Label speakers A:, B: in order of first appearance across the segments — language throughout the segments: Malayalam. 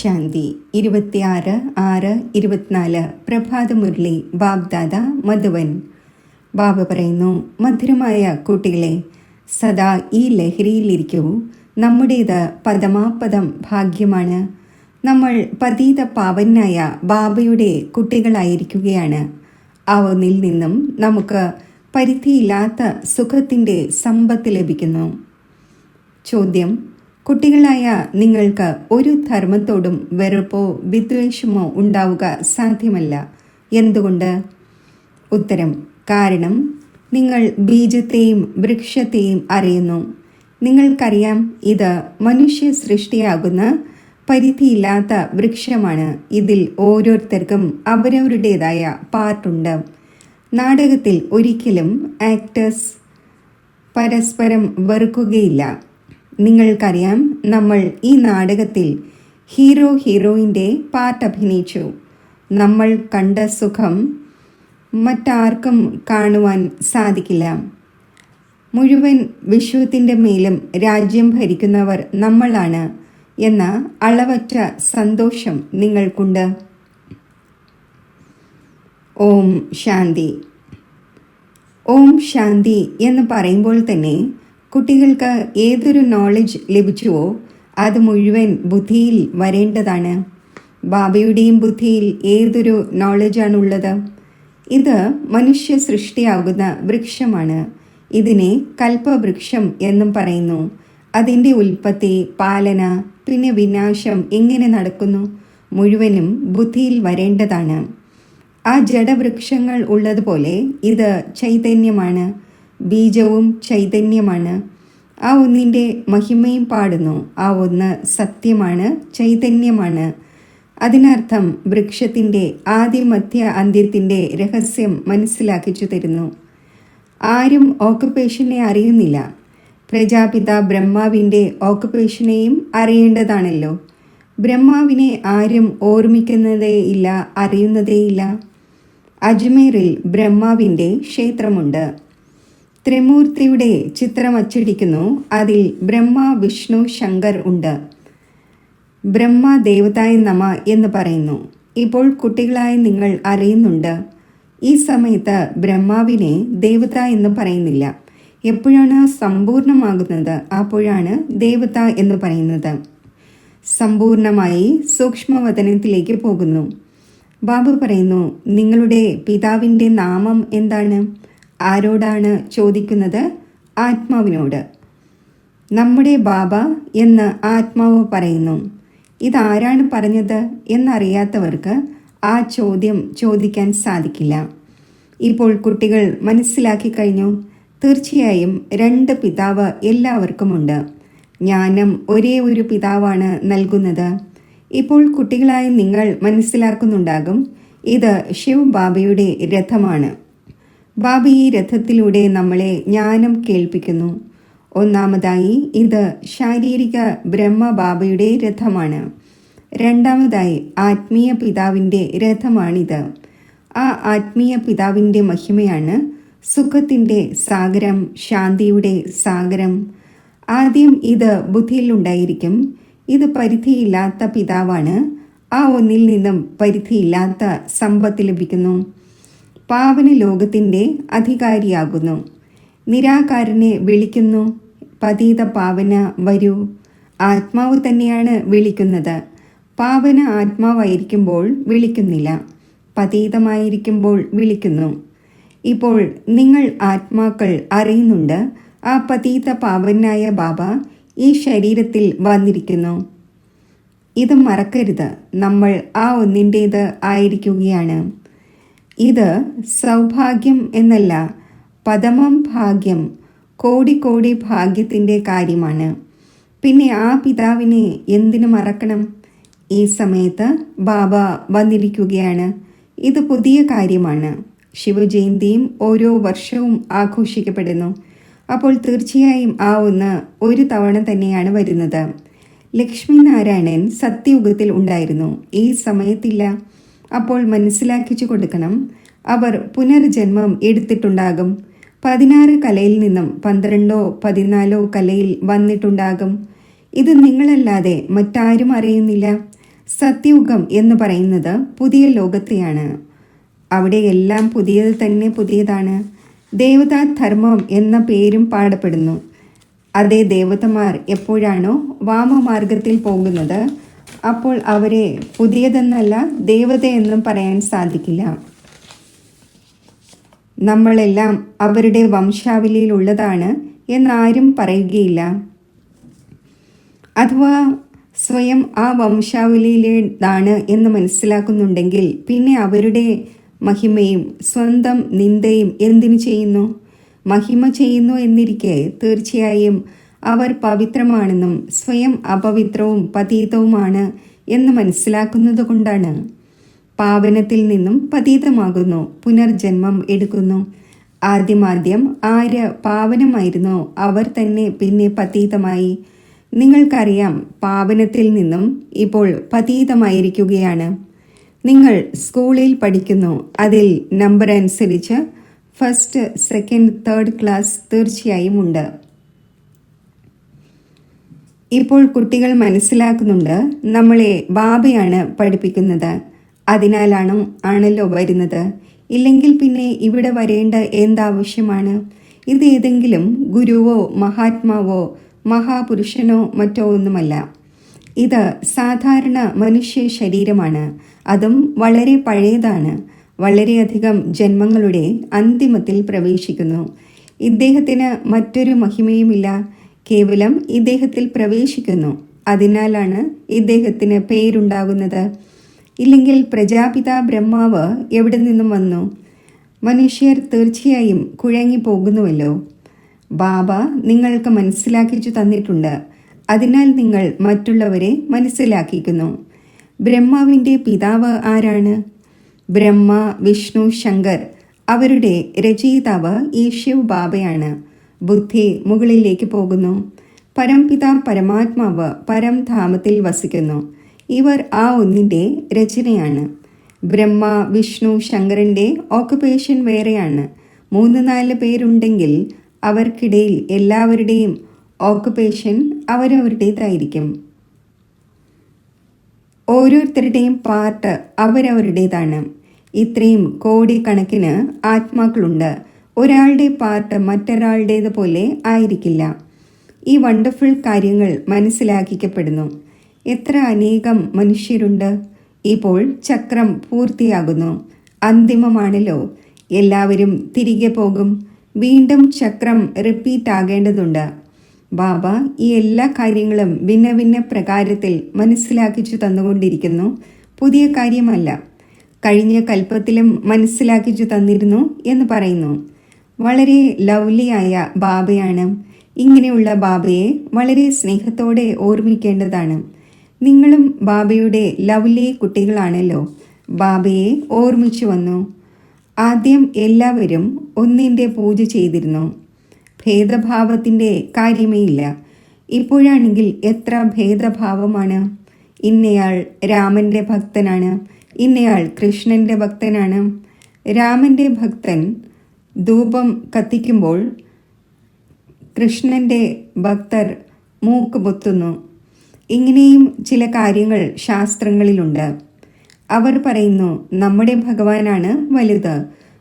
A: ശാന്തി 26/6/24 പ്രഭാതമുരളി ബാബ്ദാദ മധുവൻ. ബാബ പറയുന്നു, മധുരമായ കുട്ടികളെ, സദാ ഈ ലഹരിയിലിരിക്കൂ. നമ്മുടേത് പദമാപദം ഭാഗ്യമാണ്. നമ്മൾ പതീത പാവനായ ബാബയുടെ കുട്ടികളായിരിക്കുകയാണ്. ആ ഒന്നിൽ നിന്നും നമുക്ക് പരിധിയില്ലാത്ത സുഖത്തിൻ്റെ സമ്പത്ത് ലഭിക്കുന്നു. ചോദ്യം: കുട്ടികളായ നിങ്ങൾക്ക് ഒരു ധർമ്മത്തോടും വെറുപ്പോ വിദ്വേഷമോ ഉണ്ടാവുക സാധ്യമല്ല. എന്തുകൊണ്ട്? ഉത്തരം: കാരണം നിങ്ങൾ ബീജത്തെയും വൃക്ഷത്തെയും അറിയുന്നു. നിങ്ങൾക്കറിയാം, ഇത് മനുഷ്യ സൃഷ്ടിയാകുന്ന പരിധിയില്ലാത്ത വൃക്ഷമാണ്. ഇതിൽ ഓരോരുത്തർക്കും അവരവരുടേതായ പാർട്ടുണ്ട്. നാടകത്തിൽ ഒരിക്കലും ആക്ടേഴ്സ് പരസ്പരം വെറുക്കുകയില്ല. നിങ്ങൾക്കറിയാം, നമ്മൾ ഈ നാടകത്തിൽ ഹീറോയിൻ്റെ പാർട്ട് അഭിനയിച്ചു. നമ്മൾ കണ്ട സുഖം മറ്റാർക്കും കാണുവാൻ സാധിക്കില്ല. മുഴുവൻ വിശ്വത്തിൻ്റെ മേലും രാജ്യം ഭരിക്കുന്നവർ നമ്മളാണ് എന്ന അളവറ്റ സന്തോഷം നിങ്ങൾക്കുണ്ട്. ഓം ശാന്തി. ഓം ശാന്തി എന്ന് പറയുമ്പോൾ തന്നെ കുട്ടികൾക്ക് ഏതൊരു നോളജ് ലഭിച്ചുവോ അത് മുഴുവൻ ബുദ്ധിയിൽ വരേണ്ടതാണ്. ബാബയുടെയും ബുദ്ധിയിൽ ഏതൊരു നോളജാണുള്ളത്? ഇത് മനുഷ്യ സൃഷ്ടിയാകുന്ന വൃക്ഷമാണ്. ഇതിനെ കൽപ്പവൃക്ഷം എന്നും പറയുന്നു. അതിൻ്റെ ഉൽപ്പത്തി, പാലന, പിന്നെ വിനാശം എങ്ങനെ നടക്കുന്നു മുഴുവനും ബുദ്ധിയിൽ വരേണ്ടതാണ്. ആ ജഡവൃക്ഷങ്ങൾ ഉള്ളതുപോലെ ഇത് ചൈതന്യമാണ്. ബീജവും ചൈതന്യമാണ്. ആ ഒന്നിൻ്റെ മഹിമയും പാടുന്നു. ആ ഒന്ന് സത്യമാണ്, ചൈതന്യമാണ്. അതിനർത്ഥം വൃക്ഷത്തിൻ്റെ ആദ്യ മധ്യ അന്ത്യത്തിൻ്റെ രഹസ്യം മനസ്സിലാക്കിച്ചു തരുന്നു. ആരും ഓക്കുപേഷനെ അറിയുന്നില്ല. പ്രജാപിത ബ്രഹ്മാവിൻ്റെ ഓക്കുപേഷനെയും അറിയേണ്ടതാണല്ലോ. ബ്രഹ്മാവിനെ ആരും ഓർമ്മിക്കുന്നതേയില്ല, അറിയുന്നതേയില്ല. അജ്മീറിൽ ബ്രഹ്മാവിൻ്റെ ക്ഷേത്രമുണ്ട്. ത്രിമൂർത്തിയുടെ ചിത്രം അച്ചടിക്കുന്നു. അതിൽ ബ്രഹ്മ, വിഷ്ണു, ശങ്കർ ഉണ്ട്. ബ്രഹ്മ ദേവതായ നമ എന്ന് പറയുന്നു. ഇപ്പോൾ കുട്ടികളായ നിങ്ങൾ അറിയുന്നുണ്ട്, ഈ സമയത്ത് ബ്രഹ്മാവിനെ ദേവത എന്ന് പറയുന്നില്ല. എപ്പോഴാണ് സമ്പൂർണമാകുന്നത് അപ്പോഴാണ് ദേവത എന്ന് പറയുന്നത്. സമ്പൂർണമായി സൂക്ഷ്മവതനത്തിലേക്ക് പോകുന്നു. ബാബ പറയുന്നു, നിങ്ങളുടെ പിതാവിൻ്റെ നാമം എന്താണ്? ആരോടാണ് ചോദിക്കുന്നത്? ആത്മാവിനോട്. നമ്മുടെ ബാബ എന്ന് ആത്മാവ് പറയുന്നു. ഇതാരാണ് പറഞ്ഞത് എന്നറിയാത്തവർക്ക് ആ ചോദ്യം ചോദിക്കാൻ സാധിക്കില്ല. ഇപ്പോൾ കുട്ടികൾ മനസ്സിലാക്കി കഴിഞ്ഞു. തീർച്ചയായും രണ്ട് പിതാവ് എല്ലാവർക്കുമുണ്ട്. ജ്ഞാനം ഒരേ ഒരു പിതാവാണ് നൽകുന്നത്. ഇപ്പോൾ കുട്ടികളായ നിങ്ങൾ മനസ്സിലാക്കുന്നുണ്ടാകും, ഇത് ശിവ് ബാബയുടെ രഥമാണ്. ബാബ ഈ രഥത്തിലൂടെ നമ്മളെ ജ്ഞാനം കേൾപ്പിക്കുന്നു. ഒന്നാമതായി ഇത് ശാരീരിക ബ്രഹ്മ ബാബയുടെ രഥമാണ്. രണ്ടാമതായി ആത്മീയ പിതാവിൻ്റെ രഥമാണിത്. ആ ആത്മീയ പിതാവിൻ്റെ മഹിമയാണ് സുഖത്തിൻ്റെ സാഗരം, ശാന്തിയുടെ സാഗരം. ആദ്യം ഇത് ബുദ്ധിയിലുണ്ടായിരിക്കും. ഇത് പരിധിയില്ലാത്ത പിതാവാണ്. ആ ഒന്നിൽ നിന്നും പരിധിയില്ലാത്ത സമ്പത്ത് ലഭിക്കുന്നു. പാവന ലോകത്തിൻ്റെ അധികാരിയാകുന്നു. നിരാകാരനെ വിളിക്കുന്നു, പതീത പാവന വരൂ. ആത്മാവ് തന്നെയാണ് വിളിക്കുന്നത്. പാവന ആത്മാവായിരിക്കുമ്പോൾ വിളിക്കുന്നില്ല, പതീതമായിരിക്കുമ്പോൾ വിളിക്കുന്നു. ഇപ്പോൾ നിങ്ങൾ ആത്മാക്കൾ അറിയുന്നുണ്ട്, ആ പതീത പാവനായ ബാബ ഈ ശരീരത്തിൽ വന്നിരിക്കുന്നു. ഇത് മറക്കരുത്, നമ്മൾ ആ ഒന്നിൻ്റേത് ആയിരിക്കുകയാണ്. ഇത് സൗഭാഗ്യം എന്നല്ല, പദമം ഭാഗ്യം, കോടി ഭാഗ്യത്തിൻ്റെ കാര്യമാണ്. പിന്നെ ആ പിതാവിനെ എന്തിനു മറക്കണം? ഈ സമയത്ത് ബാബ വന്നിരിക്കുകയാണ്. ഇത് പുതിയ കാര്യമാണ്. ശിവജയന്തിയും ഓരോ വർഷവും ആഘോഷിക്കപ്പെടുന്നു. അപ്പോൾ തീർച്ചയായും ആ ഒന്ന് ഒരു തവണ തന്നെയാണ് വരുന്നത്. ലക്ഷ്മി നാരായണൻ സത്യയുഗത്തിൽ ഉണ്ടായിരുന്നു, ഈ സമയത്തില്ല. അപ്പോൾ മനസ്സിലാക്കിച്ചു കൊടുക്കണം, അവർ പുനർജന്മം എടുത്തിട്ടുണ്ടാകും. 16 കലയിൽ നിന്നും 12 14 കലയിൽ വന്നിട്ടുണ്ടാകും. ഇത് നിങ്ങളല്ലാതെ മറ്റാരും അറിയുന്നില്ല. സത്യയുഗം എന്ന് പറയുന്നത് പുതിയ ലോകത്തെയാണ്. അവിടെ എല്ലാം പുതിയത് തന്നെ പുതിയതാണ്. ദേവതാധർമ്മം എന്ന പേരും പാടപ്പെടുന്നു. അതേ ദേവതമാർ എപ്പോഴാണോ വാമമാർഗത്തിൽ പോകുന്നത്, അപ്പോൾ അവരെ പുതിയതെന്നല്ല ദേവതയെന്നും പറയാൻ സാധിക്കില്ല. നമ്മളെല്ലാം അവരുടെ വംശാവലിയിലുള്ളതാണ് എന്നാരും പറയുകയില്ല. അഥവാ സ്വയം ആ വംശാവലിയിലേതാണ് എന്ന് മനസ്സിലാക്കുന്നുണ്ടെങ്കിൽ പിന്നെ അവരുടെ മഹിമയും സ്വന്തം നിന്ദയും എന്തിനു ചെയ്യുന്നു? മഹിമ ചെയ്യുന്നു എന്നിരിക്കെ തീർച്ചയായും അവർ പവിത്രമാണെന്നും സ്വയം അപവിത്രവും പതീതവുമാണ് എന്ന് മനസ്സിലാക്കുന്നത് കൊണ്ടാണ്. പാവനത്തിൽ നിന്നും പതീതമാകുന്നു, പുനർജന്മം എടുക്കുന്നു. ആദ്യം ആര് പാവനമായിരുന്നോ അവർ തന്നെ പിന്നെ പതീതമായി. നിങ്ങൾക്കറിയാം, പാവനത്തിൽ നിന്നും ഇപ്പോൾ പതീതമായിരിക്കുകയാണ്. നിങ്ങൾ സ്കൂളിൽ പഠിക്കുന്നു. അതിൽ നമ്പർ അനുസരിച്ച് ഫസ്റ്റ്, സെക്കൻഡ്, തേർഡ് ക്ലാസ് തീർച്ചയായും ഉണ്ട്. ഇപ്പോൾ കുട്ടികൾ മനസ്സിലാക്കുന്നുണ്ട്, നമ്മളെ ബാബയാണ് പഠിപ്പിക്കുന്നത്, ആണല്ലോ വരുന്നത്. ഇല്ലെങ്കിൽ പിന്നെ ഇവിടെ വരേണ്ട എന്താവശ്യമാണ്? ഇത് ഏതെങ്കിലും ഗുരുവോ മഹാത്മാവോ മഹാപുരുഷനോ മറ്റോ ഒന്നുമല്ല. ഇത് സാധാരണ മനുഷ്യ ശരീരമാണ്. അതും വളരെ പഴയതാണ്. വളരെയധികം ജന്മങ്ങളുടെ അന്തിമത്തിൽ പ്രവേശിക്കുന്നു. ഇദ്ദേഹത്തിന് മറ്റൊരു മഹിമയുമില്ല, കേവലം ഇദ്ദേഹത്തിൽ പ്രവേശിക്കുന്നു. അതിനാലാണ് ഇദ്ദേഹത്തിന് പേരുണ്ടാകുന്നത്. ഇല്ലെങ്കിൽ പ്രജാപിത ബ്രഹ്മാവ് എവിടെ നിന്നും വന്നു? മനുഷ്യർ തീർച്ചയായും കുഴങ്ങിപ്പോകുന്നുവല്ലോ. ബാബ നിങ്ങൾക്ക് മനസ്സിലാക്കിച്ചു തന്നിട്ടുണ്ട്. അതിനാൽ നിങ്ങൾ മറ്റുള്ളവരെ മനസ്സിലാക്കിക്കുന്നു. ബ്രഹ്മാവിൻ്റെ പിതാവ് ആരാണ്? ബ്രഹ്മ, വിഷ്ണു, ശങ്കർ. അവരുടെ രചയിതാവ് ഈ ശിവ് ബാബയാണ്. ബുദ്ധി മുകളിലേക്ക് പോകുന്നു. പരംപിത പരമാത്മാവ് പരംധാമത്തിൽ വസിക്കുന്നു. ഇവർ ആ ഒന്നിൻ്റെ രചനയാണ്. ബ്രഹ്മ, വിഷ്ണു, ശങ്കരൻ്റെ ഓക്കുപേഷൻ വേറെയാണ്. 3-4 പേരുണ്ടെങ്കിൽ അവർക്കിടയിൽ എല്ലാവരുടെയും ഓക്കുപേഷൻ അവരവരുടേതായിരിക്കും. ഓരോരുത്തരുടെയും പാർട്ട് അവരവരുടേതാണ്. ഇത്രയും കോടിക്കണക്കിന് ആത്മാക്കളുണ്ട്. ഒരാളുടെ പാർട്ട് മറ്റൊരാളുടേത് പോലെ ആയിരിക്കില്ല. ഈ വണ്ടർഫുൾ കാര്യങ്ങൾ മനസ്സിലാക്കിക്കപ്പെടുന്നു. എത്ര അനേകം മനുഷ്യരുണ്ട്. ഇപ്പോൾ ചക്രം പൂർത്തിയാകുന്നു. അന്തിമമാണല്ലോ. എല്ലാവരും തിരികെ പോകും. വീണ്ടും ചക്രം റിപ്പീറ്റ് ആകേണ്ടതുണ്ട്. ബാബ ഈ എല്ലാ കാര്യങ്ങളും ഭിന്ന ഭിന്ന പ്രകാരത്തിൽ മനസ്സിലാക്കിച്ചു തന്നുകൊണ്ടിരിക്കുന്നു. പുതിയ കാര്യമല്ല. കഴിഞ്ഞ കൽപ്പത്തിലും മനസ്സിലാക്കിച്ചു തന്നിരുന്നു എന്ന് പറയുന്നു. വളരെ ലവ്ലിയായ ബാബയാണ്. ഇങ്ങനെയുള്ള ബാബയെ വളരെ സ്നേഹത്തോടെ ഓർമ്മിക്കേണ്ടതാണ്. നിങ്ങളും ബാബയുടെ ലവ്ലി കുട്ടികളാണല്ലോ. ബാബയെ ഓർമ്മിച്ചു വന്നു. ആദ്യം എല്ലാവരും ഒന്നിൻ്റെ പൂജ ചെയ്തിരുന്നു. ഭേദഭാവത്തിൻ്റെ കാര്യമേ ഇല്ല. ഇപ്പോഴാണെങ്കിൽ എത്ര ഭേദഭാവമാണ്. ഇന്നയാൾ രാമൻ്റെ ഭക്തനാണ്, ഇന്നയാൾ കൃഷ്ണൻ്റെ ഭക്തനാണ്. രാമൻ്റെ ഭക്തൻ ധൂപം കത്തിക്കുമ്പോൾ കൃഷ്ണൻ്റെ ഭക്തർ മൂക്ക് പൊത്തുന്നു. ഇങ്ങനെയും ചില കാര്യങ്ങൾ ശാസ്ത്രങ്ങളിലുണ്ട്. അവർ പറയുന്നു നമ്മുടെ ഭഗവാനാണ് വലുത്,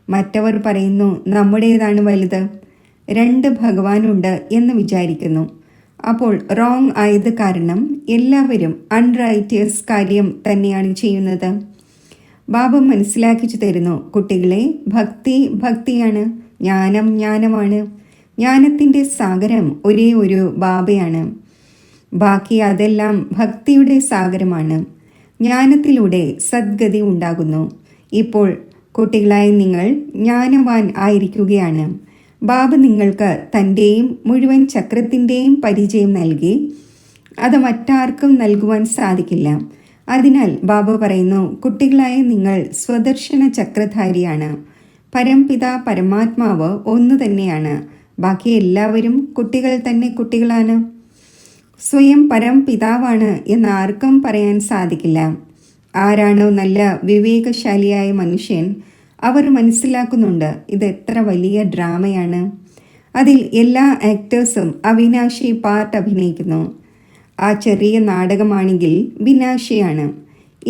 A: മറ്റവർ പറയുന്നു നമ്മുടേതാണ് വലുത്. 2 ഭഗവാനുണ്ട് എന്ന് വിചാരിക്കുന്നു. അപ്പോൾ റോങ് ആയത് കാരണം എല്ലാവരും അൺറൈറ്റിയസ് കാര്യം തന്നെയാണ് ചെയ്യുന്നത്. ബാബ മനസ്സിലാക്കിച്ചു തരുന്നു, കുട്ടികളെ, ഭക്തി ഭക്തിയാണ്, ജ്ഞാനം ജ്ഞാനമാണ്. ജ്ഞാനത്തിൻ്റെ സാഗരം ഒരേ ഒരു ബാബയാണ്. ബാക്കി അതെല്ലാം ഭക്തിയുടെ സാഗരമാണ്. ജ്ഞാനത്തിലൂടെ സദ്ഗതി ഉണ്ടാകുന്നു. ഇപ്പോൾ കുട്ടികളായി നിങ്ങൾ ജ്ഞാനവാൻ ആയിരിക്കുകയാണ്. ബാബ നിങ്ങൾക്ക് തൻ്റെയും മുഴുവൻ ചക്രത്തിൻ്റെയും പരിചയം നൽകി. അത് മറ്റാർക്കും നൽകുവാൻ സാധിക്കില്ല. അതിനാൽ ബാബ പറയുന്നു, കുട്ടികളായ നിങ്ങൾ സ്വദർശന ചക്രധാരിയാണ്. പരംപിത പരമാത്മാവ് ഒന്നു തന്നെയാണ്. ബാക്കി എല്ലാവരും കുട്ടികൾ തന്നെ കുട്ടികളാണ്. സ്വയം പരംപിതാവാണ് എന്ന് ആർക്കും പറയാൻ സാധിക്കില്ല. ആരാണോ നല്ല വിവേകശാലിയായ മനുഷ്യൻ, അവർ മനസ്സിലാക്കുന്നുണ്ട് ഇത് എത്ര വലിയ ഡ്രാമയാണ്. അതിൽ എല്ലാ ആക്ടേഴ്സും അവിനാശി പാർട്ട് അഭിനയിക്കുന്നു. ആ ചെറിയ നാടകമാണെങ്കിൽ വിനാശിയാണ്.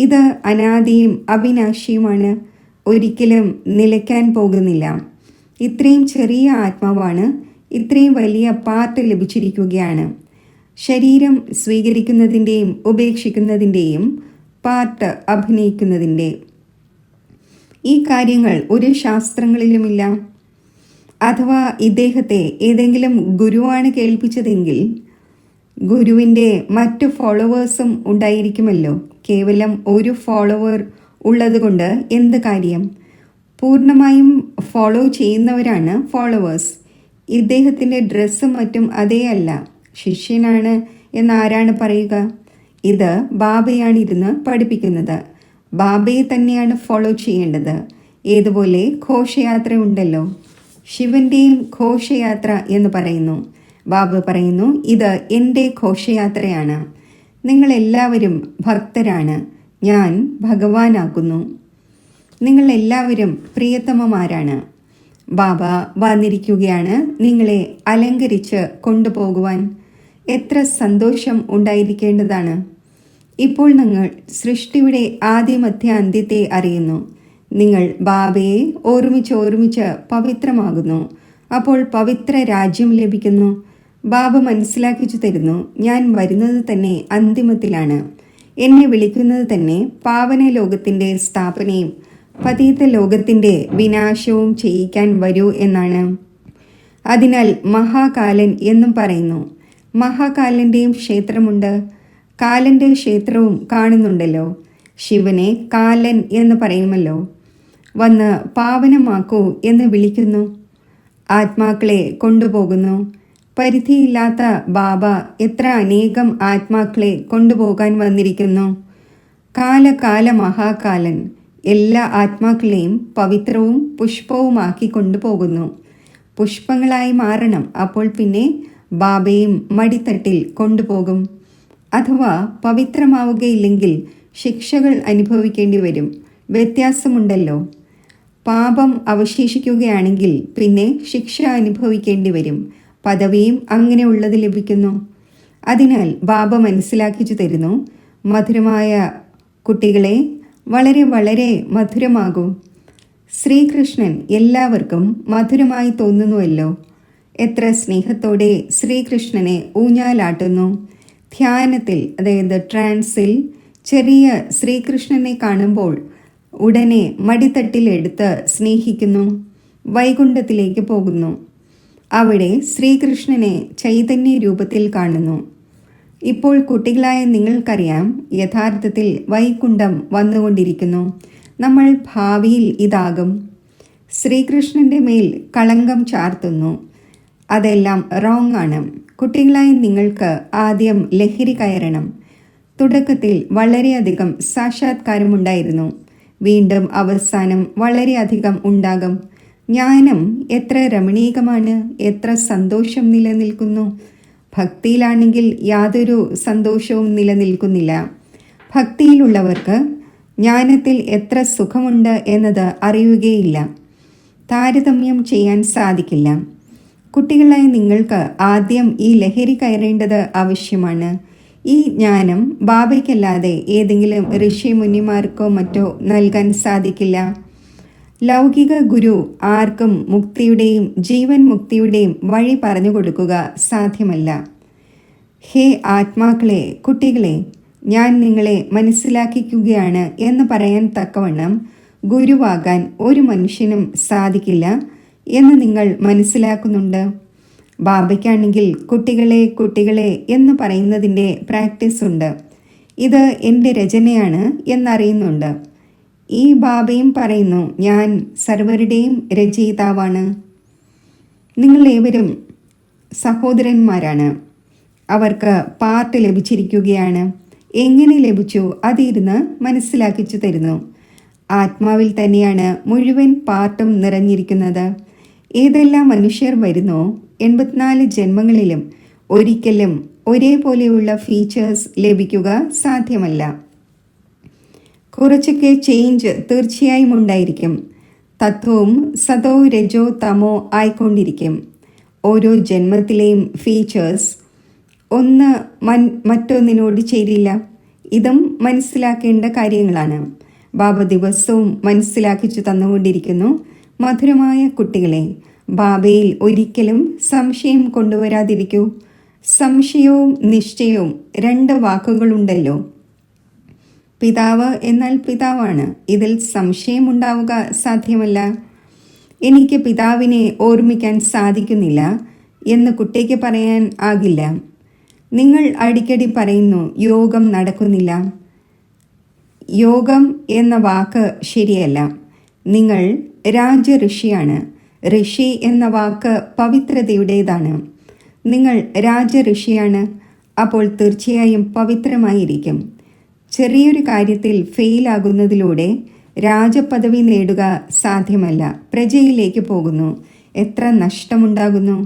A: ഇത് അനാദിയും അവിനാശിയുമാണ്, ഒരിക്കലും നിലയ്ക്കാൻ പോകുന്നില്ല. ഇത്രയും ചെറിയ ആത്മാവാണ്, ഇത്രയും വലിയ പാർട്ട് ലഭിച്ചിരിക്കുകയാണ്. ശരീരം സ്വീകരിക്കുന്നതിൻ്റെയും ഉപേക്ഷിക്കുന്നതിൻ്റെയും പാർട്ട് അഭിനയിക്കുന്നതിൻ്റെ. ഈ കാര്യങ്ങൾ ഒരു ശാസ്ത്രങ്ങളിലുമില്ല. അഥവാ ഇദ്ദേഹത്തെ ഏതെങ്കിലും ഗുരുവാണ് കേൾപ്പിച്ചതെങ്കിൽ ഗുരുവിൻ്റെ മറ്റു ഫോളോവേഴ്സും ഉണ്ടായിരിക്കുമല്ലോ. കേവലം ഒരു ഫോളോവർ ഉള്ളതുകൊണ്ട് എന്ത് കാര്യം? പൂർണ്ണമായും ഫോളോ ചെയ്യുന്നവരാണ് ഫോളോവേഴ്സ്. ഇദ്ദേഹത്തിൻ്റെ ഡ്രസ്സും മറ്റും അതേ അല്ല. ശിഷ്യനാണ് എന്നാരാണ് പറയുക? ഇത് ബാബയാണ് ഇരുന്ന് പഠിപ്പിക്കുന്നത്. ബാബയെ തന്നെയാണ് ഫോളോ ചെയ്യേണ്ടത്. ഏതുപോലെ ഘോഷയാത്ര ഉണ്ടല്ലോ, ശിവന്റെയും ഘോഷയാത്ര എന്ന് പറയുന്നു. ബാബ പറയുന്നു, ഇത് എൻ്റെ ഘോഷയാത്രയാണ്. നിങ്ങളെല്ലാവരും ഭക്തരാണ്, ഞാൻ ഭഗവാനാകുന്നു. നിങ്ങളെല്ലാവരും പ്രിയതമമാരാണ്. ബാബ വന്നിരിക്കുകയാണ് നിങ്ങളെ അലങ്കരിച്ച് കൊണ്ടുപോകുവാൻ. എത്ര സന്തോഷം ഉണ്ടായിരിക്കേണ്ടതാണ്. ഇപ്പോൾ നിങ്ങൾ സൃഷ്ടിയുടെ ആദ്യമധ്യ അന്ത്യത്തെ അറിയുന്നു. നിങ്ങൾ ബാബയെ ഓർമ്മിച്ച് പവിത്രമാകുന്നു. അപ്പോൾ പവിത്ര രാജ്യം ലഭിക്കുന്നു. ബാബ മനസ്സിലാക്കിച്ചു തരുന്നു, ഞാൻ വരുന്നത് തന്നെ അന്തിമത്തിലാണ്. എന്നെ വിളിക്കുന്നത് തന്നെ പാവന ലോകത്തിൻ്റെ സ്ഥാപനയും പതീത ലോകത്തിൻ്റെ വിനാശവും ചെയ്യിക്കാൻ വരൂ എന്നാണ്. അതിനാൽ മഹാകാലൻ എന്നും പറയുന്നു. മഹാകാലൻ്റെയും ക്ഷേത്രമുണ്ട്. കാലൻ്റെ ക്ഷേത്രവും കാണുന്നുണ്ടല്ലോ. ശിവനെ കാലൻ എന്ന് പറയുമല്ലോ. വന്ന് പാവനമാക്കൂ എന്ന് വിളിക്കുന്നു. ആത്മാക്കളെ കൊണ്ടുപോകുന്നു. പരിധിയില്ലാത്ത ബാബ എത്ര അനേകം ആത്മാക്കളെ കൊണ്ടുപോകാൻ വന്നിരിക്കുന്നു. കാല മഹാകാലൻ എല്ലാ ആത്മാക്കളെയും പവിത്രവും പുഷ്പവുമാക്കി കൊണ്ടുപോകുന്നു. പുഷ്പങ്ങളായി മാറണം. അപ്പോൾ പിന്നെ ബാബയും മടിത്തട്ടിൽ കൊണ്ടുപോകും. അഥവാ പവിത്രമാവുകയില്ലെങ്കിൽ ശിക്ഷകൾ അനുഭവിക്കേണ്ടി വരും. വ്യത്യാസമുണ്ടല്ലോ. പാപം അവശേഷിക്കുകയാണെങ്കിൽ പിന്നെ ശിക്ഷ അനുഭവിക്കേണ്ടി വരും. പദവിയും അങ്ങനെയുള്ളത് ലഭിക്കുന്നു. അതിനാൽ ബാബ മനസ്സിലാക്കിച്ചു തരുന്നു, മധുരമായ കുട്ടികളെ വളരെ വളരെ മധുരമാകൂ. ശ്രീകൃഷ്ണൻ എല്ലാവർക്കും മധുരമായി തോന്നുന്നുവല്ലോ. എത്ര സ്നേഹത്തോടെ ശ്രീകൃഷ്ണനെ ഊഞ്ഞാലാട്ടുന്നു. ധ്യാനത്തിൽ, അതായത് ട്രാൻസിൽ ചെറിയ ശ്രീകൃഷ്ണനെ കാണുമ്പോൾ ഉടനെ മടിത്തട്ടിലെടുത്ത് സ്നേഹിക്കുന്നു. വൈകുണ്ഠത്തിലേക്ക് പോകുന്നു. അവിടെ ശ്രീകൃഷ്ണനെ ചൈതന്യ രൂപത്തിൽ കാണുന്നു. ഇപ്പോൾ കുട്ടികളായ നിങ്ങൾക്കറിയാം, യഥാർത്ഥത്തിൽ വൈകുണ്ഠം വന്നുകൊണ്ടിരിക്കുന്നു. നമ്മൾ ഭാവിയിൽ ഇതാകും. ശ്രീകൃഷ്ണൻ്റെ മേൽ കളങ്കം ചാർത്തുന്നു. അതെല്ലാം റോങ് ആണ്. കുട്ടികളായ നിങ്ങൾക്ക് ആദ്യം ലഹരി കയറണം. തുടക്കത്തിൽ വളരെയധികം സാക്ഷാത്കാരമുണ്ടായിരുന്നു. വീണ്ടും അവസാനം വളരെയധികം ഉണ്ടാകും. ജ്ഞാനം എത്ര രമണീകമാണ്, എത്ര സന്തോഷം നിലനിൽക്കുന്നു. ഭക്തിയിലാണെങ്കിൽ യാതൊരു സന്തോഷവും നിലനിൽക്കുന്നില്ല. ഭക്തിയിലുള്ളവർക്ക് ജ്ഞാനത്തിൽ എത്ര സുഖമുണ്ട് എന്നത് അറിയുകയില്ല. താരതമ്യം ചെയ്യാൻ സാധിക്കില്ല. കുട്ടികളായ നിങ്ങൾക്ക് ആദ്യം ഈ ലഹരി കയറേണ്ടത് ആവശ്യമാണ്. ഈ ജ്ഞാനം ബാബയ്ക്കല്ലാതെ ഏതെങ്കിലും ഋഷി മുനിമാർക്കോ മറ്റോ നൽകാൻ സാധിക്കില്ല. ലൗകിക ഗുരു ആർക്കും മുക്തിയുടെയും ജീവൻ മുക്തിയുടെയും വഴി പറഞ്ഞു കൊടുക്കുക സാധ്യമല്ല. ഹേ ആത്മാക്കളെ, കുട്ടികളെ, ഞാൻ നിങ്ങളെ മനസ്സിലാക്കിക്കുകയാണ് എന്ന് പറയാൻ തക്കവണ്ണം ഗുരുവാകാൻ ഒരു മനുഷ്യനും സാധിക്കില്ല എന്ന് നിങ്ങൾ മനസ്സിലാക്കുന്നുണ്ട്. ബാബയ്ക്കാണെങ്കിൽ കുട്ടികളെ കുട്ടികളെ എന്ന് പറയുന്നതിൻ്റെ പ്രാക്ടീസ് ഉണ്ട്. ഇത് എൻ്റെ രചനയാണ് എന്നറിയുന്നുണ്ട്. ഈ ബാബയും പറയുന്നു, ഞാൻ സർവരുടെയും രചയിതാവാണ്. നിങ്ങളേവരും സഹോദരന്മാരാണ്. അവർക്ക് പാർട്ട് ലഭിച്ചിരിക്കുകയാണ്. എങ്ങനെ ലഭിച്ചു അതിരുന്ന് മനസ്സിലാക്കിച്ചു തരുന്നു. ആത്മാവിൽ തന്നെയാണ് മുഴുവൻ പാർട്ടും നിറഞ്ഞിരിക്കുന്നത്. ഏതെല്ലാം മനുഷ്യർ വരുന്നോ 84 ജന്മങ്ങളിലും ഒരിക്കലും ഒരേപോലെയുള്ള ഫീച്ചേഴ്സ് ലഭിക്കുക സാധ്യമല്ല. കുറച്ചൊക്കെ ചേഞ്ച് തീർച്ചയായും ഉണ്ടായിരിക്കും. തത്വവും സതോ രജോ തമോ ആയിക്കൊണ്ടിരിക്കും. ഓരോ ജന്മത്തിലെയും ഫീച്ചേഴ്സ് ഒന്ന് മറ്റൊന്നിനോട് ചേരില്ല. ഇതും മനസ്സിലാക്കേണ്ട കാര്യങ്ങളാണ്. ബാബ ദിവസവും മനസ്സിലാക്കിച്ചു തന്നുകൊണ്ടിരിക്കുന്നു. മധുരമായ കുട്ടികളെ, ബാബയിൽ ഒരിക്കലും സംശയം കൊണ്ടുവരാതിരിക്കൂ. സംശയവും നിശ്ചയവും 2 വാക്കുകളുണ്ടല്ലോ. പിതാവ് എന്നാൽ പിതാവാണ്. ഇതിൽ സംശയമുണ്ടാവുക സാധ്യമല്ല. എനിക്ക് പിതാവിനെ ഓർമ്മിക്കാൻ സാധിക്കുന്നില്ല എന്ന് കുട്ടിക്ക് പറയാൻ ആകില്ല. നിങ്ങൾ അടിക്കടി പറയുന്നു യോഗം നടക്കുന്നില്ല. യോഗം എന്ന വാക്ക് ശരിയല്ല. നിങ്ങൾ രാജഋഷിയാണ്. ഋഷി എന്ന വാക്ക് പവിത്രതയുടേതാണ്. നിങ്ങൾ രാജഋഷിയാണ്. അപ്പോൾ തീർച്ചയായും പവിത്രമായിരിക്കും. ചെറിയൊരു കാര്യത്തിൽ ഫെയിലാകുന്നതിലൂടെ രാജപദവി നേടുക സാധ്യമല്ല. പ്രജയിലേക്ക് പോകുന്നു. എത്ര നഷ്ടമുണ്ടാകുന്നു.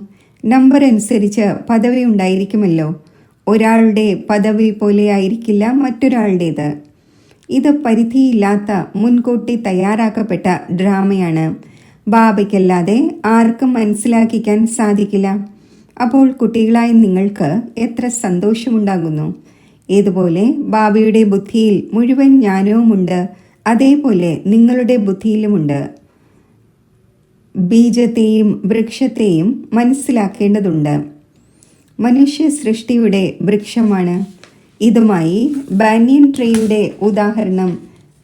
A: നമ്പർ അനുസരിച്ച് പദവി ഉണ്ടായിരിക്കുമല്ലോ. ഒരാളുടെ പദവി പോലെ ആയിരിക്കില്ല മറ്റൊരാളുടേത്. ഇത് പരിധിയില്ലാത്ത മുൻകൂട്ടി തയ്യാറാക്കപ്പെട്ട ഡ്രാമയാണ്. ബാബയ്ക്കല്ലാതെ ആർക്കും മനസ്സിലാക്കിക്കാൻ സാധിക്കില്ല. അപ്പോൾ കുട്ടികളായ നിങ്ങൾക്ക് എത്ര സന്തോഷമുണ്ടാകുന്നു. ഏതുപോലെ ബാബയുടെ ബുദ്ധിയിൽ മുഴുവൻ ജ്ഞാനവുമുണ്ട്, അതേപോലെ നിങ്ങളുടെ ബുദ്ധിയിലുമുണ്ട്. ബീജത്തെയും വൃക്ഷത്തെയും മനസ്സിലാക്കേണ്ടതുണ്ട്. മനുഷ്യ സൃഷ്ടിയുടെ വൃക്ഷമാണ്. ഇതുമായി ബാനിയൻ ട്രീയുടെ ഉദാഹരണം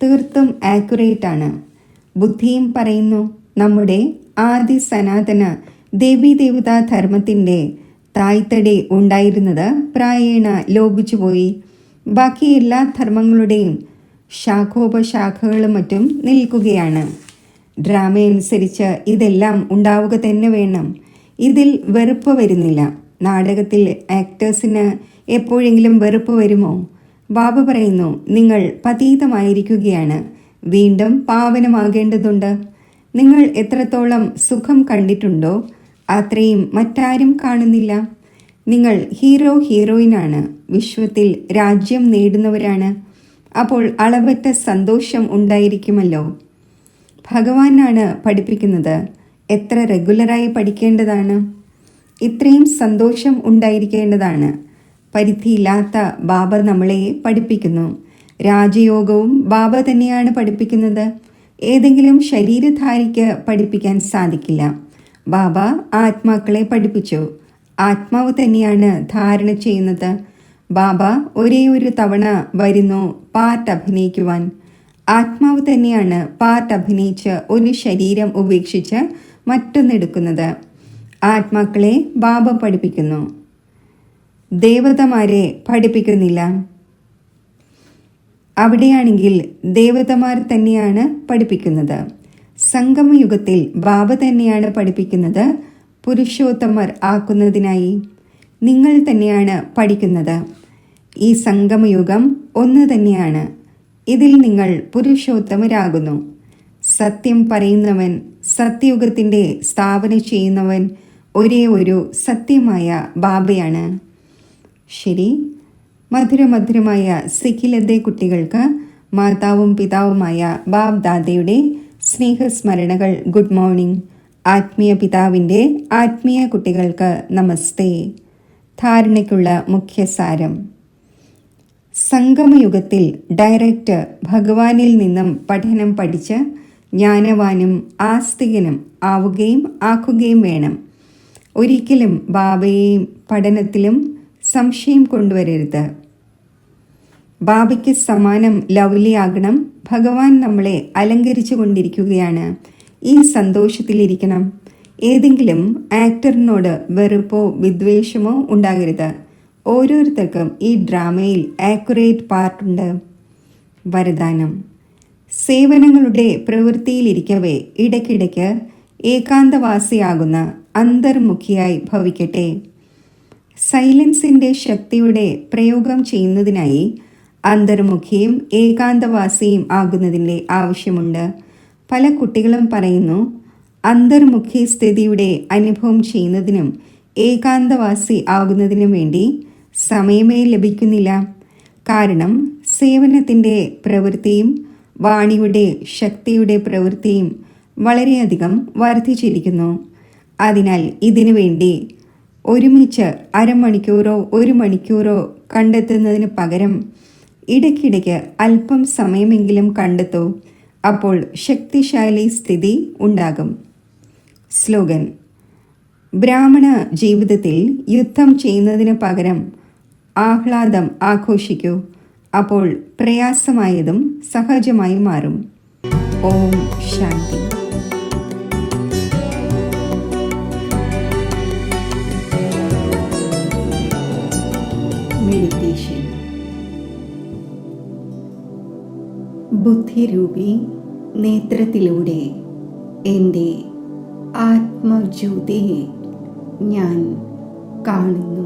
A: തീർത്തും ആക്യുറേറ്റ് ആണ്. ബുദ്ധിയും പറയുന്നു നമ്മുടെ ആദി സനാതന ദേവീദേവതാ ധർമ്മത്തിൻ്റെ തായ്തടി ഉണ്ടായിരുന്നത് പ്രായേണ ലോപിച്ചുപോയി. ബാക്കി എല്ലാ ധർമ്മങ്ങളുടെയും ശാഖോപശാഖകളും മറ്റും നിൽക്കുകയാണ്. ഡ്രാമയനുസരിച്ച് ഇതെല്ലാം ഉണ്ടാവുക തന്നെ വേണം. ഇതിൽ വെറുപ്പ് വരുന്നില്ല. നാടകത്തിൽ ആക്ടേഴ്സിന് എപ്പോഴെങ്കിലും വെറുപ്പ് വരുമോ? ബാബ പറയുന്നു നിങ്ങൾ പതീതമായിരിക്കുകയാണ്, വീണ്ടും പാവനമാകേണ്ടതുണ്ട്. നിങ്ങൾ എത്രത്തോളം സുഖം കണ്ടിട്ടുണ്ടോ അത്രയും മറ്റാരും കാണുന്നില്ല. നിങ്ങൾ ഹീറോയിനാണ്. വിശ്വത്തിൽ രാജ്യം നേടുന്നവരാണ്. അപ്പോൾ അളവറ്റ സന്തോഷം ഉണ്ടായിരിക്കുമല്ലോ. ഭഗവാനാണ് പഠിപ്പിക്കുന്നത്. എത്ര റെഗുലറായി പഠിക്കേണ്ടതാണ്. ഇത്രയും സന്തോഷം ഉണ്ടായിരിക്കേണ്ടതാണ്. പരിധിയില്ലാത്ത ബാബ നമ്മളെ പഠിപ്പിക്കുന്നു. രാജയോഗവും ബാബ തന്നെയാണ് പഠിപ്പിക്കുന്നത്. ഏതെങ്കിലും ശരീരധാരിക്ക് പഠിപ്പിക്കാൻ സാധിക്കില്ല. ബാബ ആത്മാക്കളെ പഠിപ്പിച്ചു. ആത്മാവ് തന്നെയാണ് ധാരണ ചെയ്യുന്നത്. ബാബ ഒരേ ഒരു തവണ വരുന്നു പാർട്ട് അഭിനയിക്കുവാൻ. ആത്മാവ് തന്നെയാണ് പാർട്ട് അഭിനയിച്ച് ഒരു ശരീരം ഉപേക്ഷിച്ച് മറ്റൊന്നെടുക്കുന്നത്. ആത്മാക്കളെ ബാബ പഠിപ്പിക്കുന്നു, ദേവതമാരെ പഠിപ്പിക്കുന്നില്ല. അവിടെയാണെങ്കിൽ ദേവതമാർ തന്നെയാണ് പഠിപ്പിക്കുന്നത്. സംഗമയുഗത്തിൽ ബാബ തന്നെയാണ് പഠിപ്പിക്കുന്നത്. പുരുഷോത്തമർ ആക്കുന്നതിനായി നിങ്ങൾ തന്നെയാണ് പഠിക്കുന്നത്. ഈ സംഗമയുഗം ഒന്ന് തന്നെയാണ്. ഇതിൽ നിങ്ങൾ പുരുഷോത്തമരാകുന്നു. സത്യം പറയുന്നവൻ, സത്യയുഗത്തിൻ്റെ സ്ഥാപന ചെയ്യുന്നവൻ ഒരേ ഒരു സത്യമായ ബാബയാണ്. ശരി, മധുരമധുരമായ സിഖിലത്തെ കുട്ടികൾക്ക് മാതാവും പിതാവുമായ ബാബ് ദാദയുടെ സ്നേഹസ്മരണകൾ. Good morning. ആത്മീയ പിതാവിൻ്റെ ആത്മീയ കുട്ടികൾക്ക് നമസ്തേ. ധാരണയ്ക്കുള്ള മുഖ്യസാരം: സംഗമയുഗത്തിൽ ഡയറക്റ്റ് ഭഗവാനിൽ നിന്നും പഠനം പഠിച്ച് ജ്ഞാനവാനും ആസ്തികനും ആവുകയും ആക്കുകയും വേണം. ഒരിക്കലും ബാബയെയും പഠനത്തിലും സംശയം കൊണ്ടുവരരുത്. ബാബയ്ക്ക് സമാനം ലൗലിയാകണം. ഭഗവാൻ നമ്മളെ അലങ്കരിച്ചു കൊണ്ടിരിക്കുകയാണ്. ഈ സന്തോഷത്തിലിരിക്കണം. ഏതെങ്കിലും ആക്ടറിനോട് വെറുപ്പോ വിദ്വേഷമോ ഉണ്ടാകരുത്. ഓരോരുത്തർക്കും ഈ ഡ്രാമയിൽ ആക്യുറേറ്റ് പാർട്ടുണ്ട്. വരദാനം: സേവനങ്ങളുടെ പ്രവൃത്തിയിലിരിക്കവേ ഇടയ്ക്കിടയ്ക്ക് ഏകാന്തവാസിയാകുന്ന അന്തർമുഖിയായി ഭവിക്കട്ടെ. സൈലൻസിൻ്റെ ശക്തിയുടെ പ്രയോഗം ചെയ്യുന്നതിനായി അന്തർമുഖിയും ഏകാന്തവാസിയും ആകുന്നതിൻ്റെ ആവശ്യമുണ്ട്. പല കുട്ടികളും പറയുന്നു അന്തർമുഖി സ്ഥിതിയുടെ അനുഭവം ചെയ്യുന്നതിനും ഏകാന്തവാസി ആകുന്നതിനും വേണ്ടി സമയമേ ലഭിക്കുന്നില്ല. കാരണം സേവനത്തിൻ്റെ പ്രവൃത്തിയും വാണിയുടെ ശക്തിയുടെ പ്രവൃത്തിയും വളരെയധികം വർദ്ധിച്ചിരിക്കുന്നു. അതിനാൽ ഇതിനു വേണ്ടി ഒരുമിച്ച് അരമണിക്കൂറോ 1 മണിക്കൂറോ കണ്ടെത്തുന്നതിന് പകരം ഇടയ്ക്കിടയ്ക്ക് അല്പം സമയമെങ്കിലും കണ്ടെത്തൂ. അപ്പോൾ ശക്തിശാലി സ്ഥിതി ഉണ്ടാകും. സ്ലോഗൻ: ബ്രാഹ്മണ ജീവിതത്തിൽ യുദ്ധം ചെയ്യുന്നതിന് പകരം ആഹ്ലാദം ആഘോഷിക്കൂ. അപ്പോൾ പ്രയാസമായതും സഹജമായി മാറും. ഓം ശാന്തി. മെഡിറ്റേഷൻ. ബുദ്ധിരൂപി നേത്രത്തിലൂടെ എൻ്റെ ആത്മജ്യോതിയെ ഞാൻ കാണുന്നു.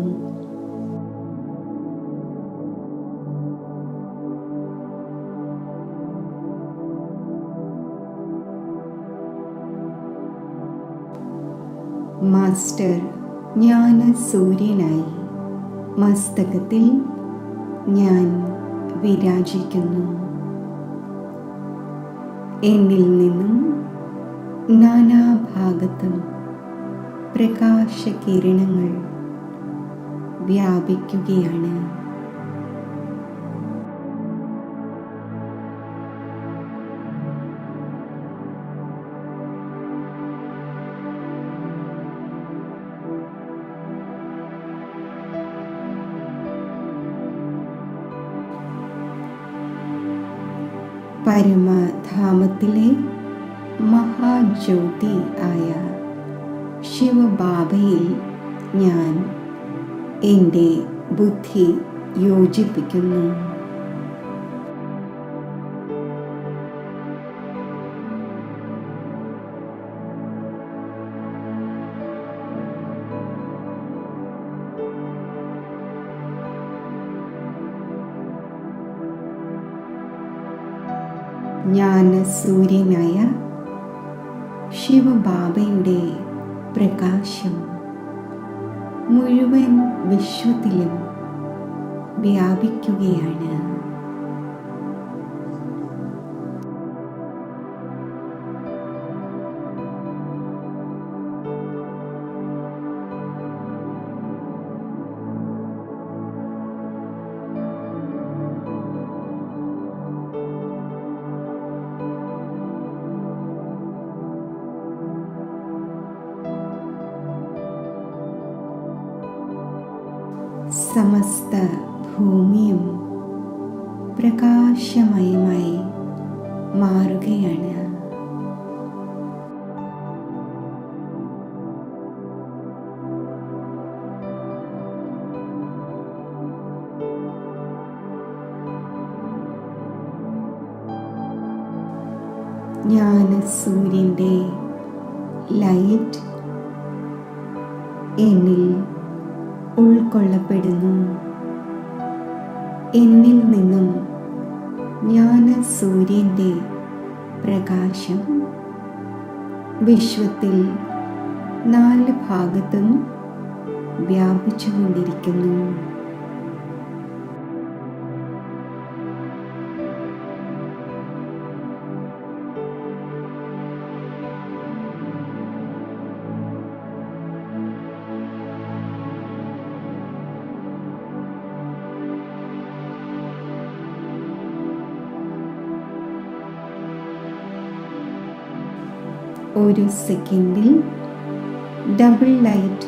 A: മാസ്റ്റർ ജ്ഞാന സൂര്യനായി മസ്തകത്തിൽ ഞാൻ വിരാജിക്കുന്നു. എന്നിൽ നിന്നും നാനാഭാഗത്തും പ്രകാശകിരണങ്ങൾ വ്യാപിക്കുകയാണ്. പരമധാമത്തിലെ മഹാജ്യോതി ആയ ശിവബാബയിൽ ഞാൻ എൻ്റെ ബുദ്ധി യോജിപ്പിക്കുന്നു. ജ്ഞാനസൂര്യനായ ശിവബാബയുടെ പ്രകാശം മുഴുവൻ വിശ്വത്തിലും വ്യാപിക്കുകയാണ്. സമസ്ത ഭൂമിയും പ്രകാശമയമായി മാറുകയാണ്. ജ്ഞാനസൂര്യൻ്റെ ലൈറ്റ് എന്നിൽ ഉൾക്കൊള്ളപ്പെടുന്നു. എന്നിൽ നിന്നും ജ്ഞാനസൂര്യൻ്റെ പ്രകാശം വിശ്വത്തിൽ 4 ഭാഗത്തും വ്യാപിച്ചുകൊണ്ടിരിക്കുന്നു. ഒരു സെക്കൻഡിൽ ഡബിൾ ലൈറ്റ്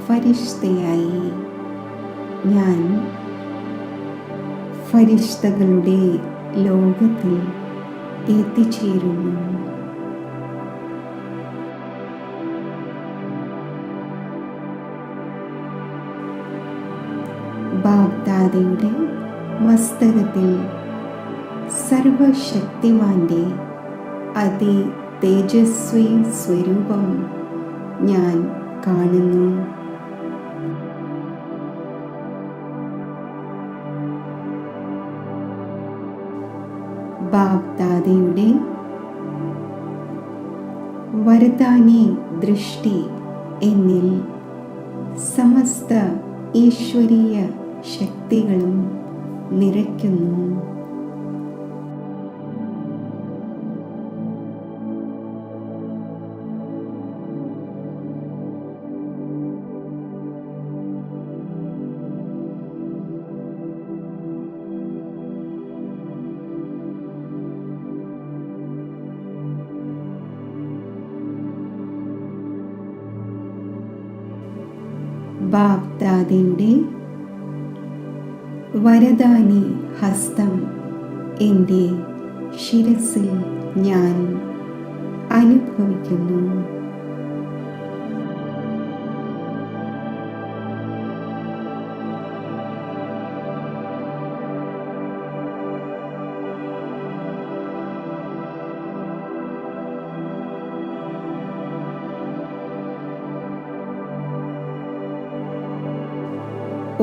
A: ഫരിഷ്തയായി ഞാൻ ഫരിഷ്തകളുടെ ലോകത്തിൽ എത്തിച്ചേരുന്നു. ബാബ്ദാദയുടെ മസ്തകത്തിൽ സർവശക്തിമാന്റെ അതി തേജസ്വി സ്വരൂപം ഞാൻ കാണുന്നു. ബാബ്ദാദയുടെ വരദാനി ദൃഷ്ടി എന്നിൽ സമസ്ത ഈശ്വരീയ ശക്തികളും നിറയ്ക്കുന്നു. ബാപ്ദാദയുടെ വരദാനി ഹസ്തം എൻ്റെ ശിരസിൽ ഞാൻ അനുഭവിക്കുന്നു.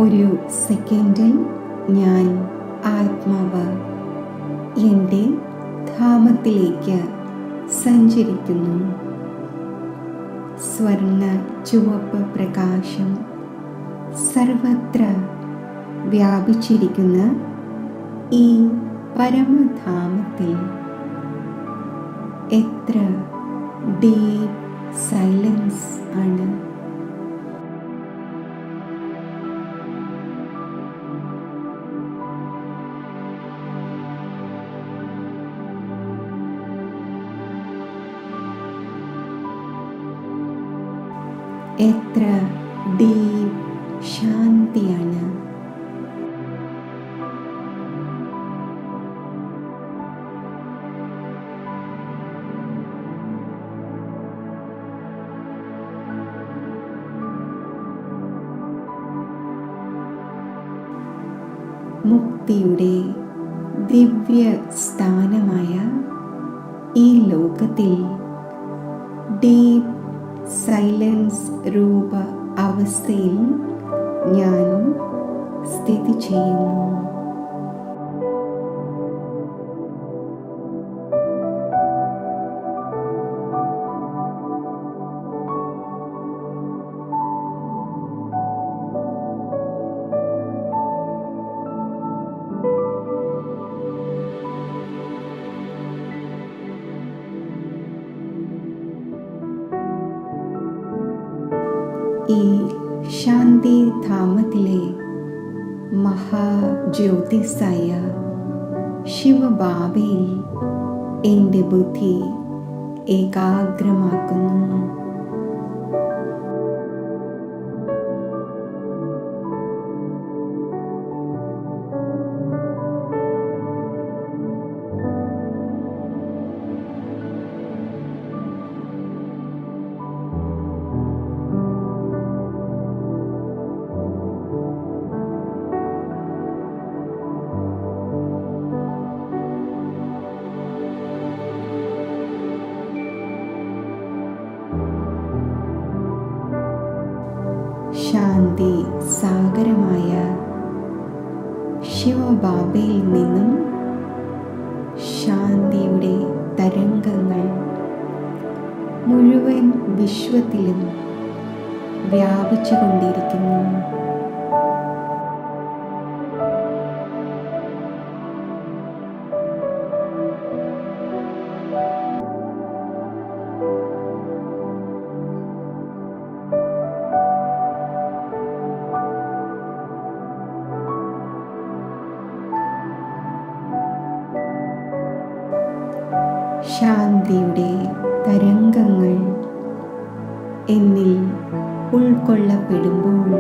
A: ഒരു സെക്കൻഡിൽ ഞാൻ ആത്മാവ് എൻ്റെ ധാമത്തിലേക്ക് സഞ്ചരിക്കുന്നു. സ്വർണ്ണ ചുവപ്പ് പ്രകാശം സർവത്ര വ്യാപിച്ചിരിക്കുന്ന ഈ പരമധാമത്തിൽ എത്ര ഡീപ് സൈലൻസ് ആണ്. എത്ര ഡീപ് ശാന്തിയാണ്. മുക്തിയുടെ ദിവ്യ സ്ഥാനമായ ഈ ലോകത്തിൽ ഡീപ് സൈലൻസ് രൂപ അവസ്ഥയിൽ ഞാൻ സ്ഥിതി ചെയ്യുന്നു. ഈ ശാന്തിധാമത്തിലെ മഹാജ്യോതിസായ ശിവബാബയിൽ എൻ്റെ ബുദ്ധി ഏകാഗ്രമാക്കുന്നു. ശാന്തി സാഗരമായ ശിവബാബയിൽ നിന്നും ശാന്തിയുടെ തരംഗങ്ങൾ മുഴുവൻ വിശ്വത്തിലും വ്യാപിച്ചുകൊണ്ടിരിക്കുന്നു. ശാന്തിയുടെ തരംഗങ്ങൾ എന്നിൽ ഉൾക്കൊള്ളപ്പെടുമ്പോൾ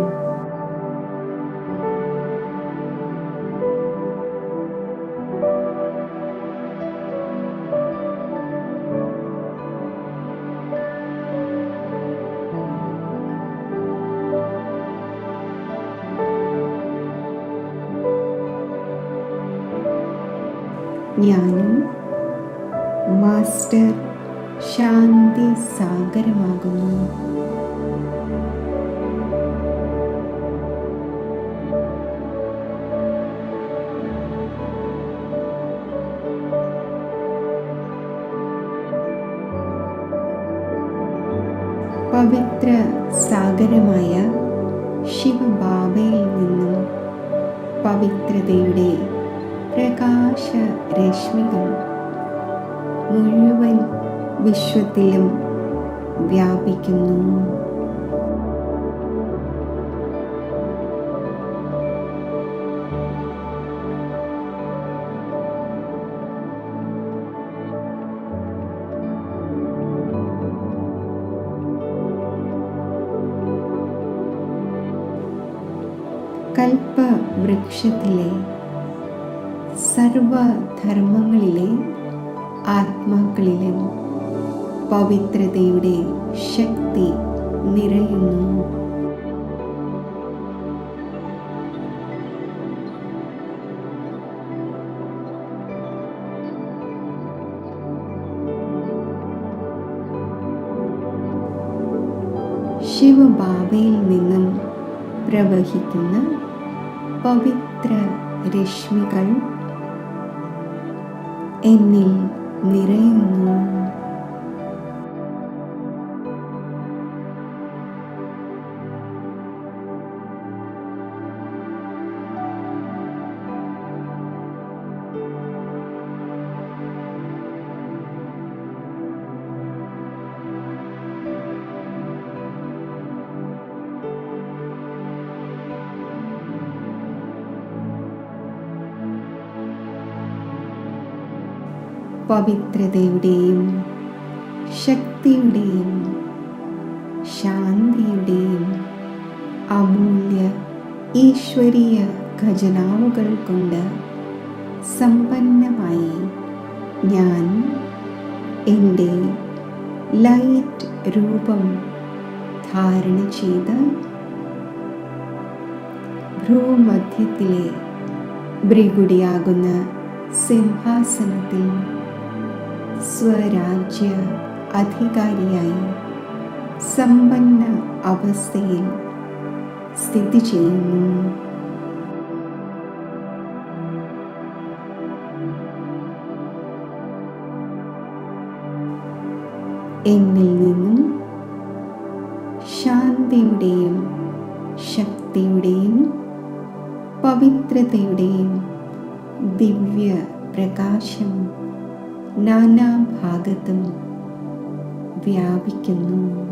A: ഞാനും മാസ്റ്റർ ശാന്തി സാഗരമാകുന്നു. പവിത്ര സാഗരമായ ശിവബാബയിൽ നിന്നും പവിത്രതയുടെ പ്രകാശ രശ്മികൾ മുഴുവൻ വിശ്വത്തിലും വ്യാപിക്കുന്നു. കൽപ്പവൃക്ഷത്തിലെ സർവധർമ്മങ്ങളിലെ ആത്മാക്കളിലും പവിത്രതയുടെ ശക്തി നിറയുന്നു. ശിവബാബയിൽ നിന്നും പ്രവഹിക്കുന്ന പവിത്ര രശ്മികൾ എന്നിൽ നിറയുന്നു. പവിത്രതയുടെയും ശക്തിയുടെയും ശാന്തിയുടെയും അമൂല്യ ഈശ്വരീയ ഖജനാവുകൾ കൊണ്ട് സമ്പന്നമായി ഞാൻ എൻ്റെ ലൈറ്റ് രൂപം ധാരണ ചെയ്ത് ഭ്രൂമധ്യത്തിലെ ഭൃഗുടിയാകുന്ന സിംഹാസനത്തിൽ സ്വരാജ്യ അധികാരിയായി സമ്പന്ന അവസ്ഥയിൽ സ്ഥിതി ചെയ്യുന്നു. എന്നിൽ നിന്നും ശാന്തിയുടെയും ശക്തിയുടെയും പവിത്രതയുടെയും ദിവ്യ പ്രകാശം നാനാഭാഗത്തും വ്യാപിക്കുന്നു.